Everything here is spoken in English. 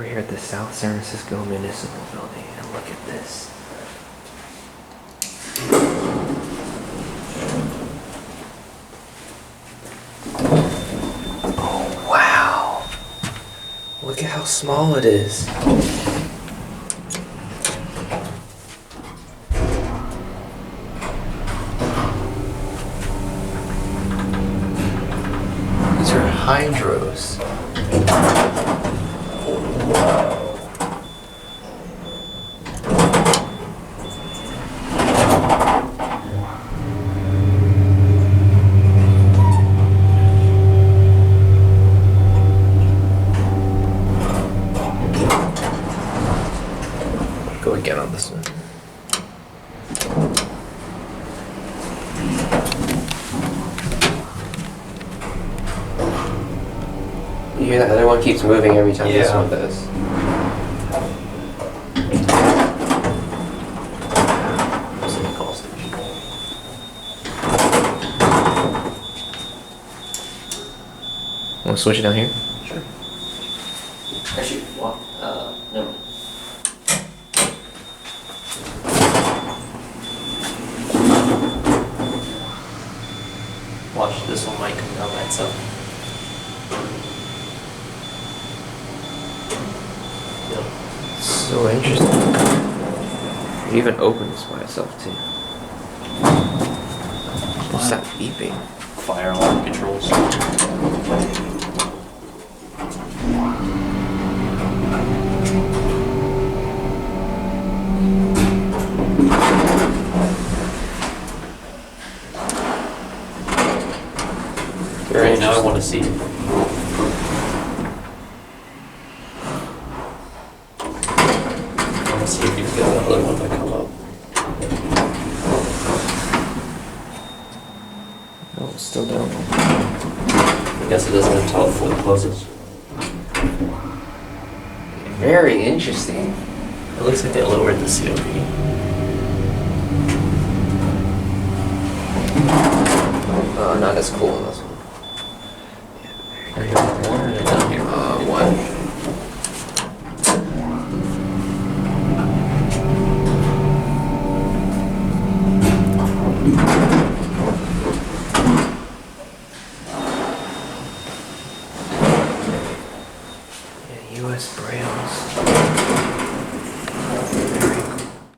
We're here at the South San Francisco Municipal building, and look at this. Oh, wow. Look at how small it is. These are hydros. Go again on this one. You hear that other one keeps moving every time this one does. Want to switch it down here? Sure. Actually, well, no. Watch, this one might come down by itself. Yep. So interesting. It even opens by itself too. What's that beeping? Fire alarm controls. Very Now I want to see. I want to see if you feel the other one might come up. Oh, it's still down. I guess it doesn't until it fully closes. Very interesting. It looks like they lowered the COP. Not as cool in this one.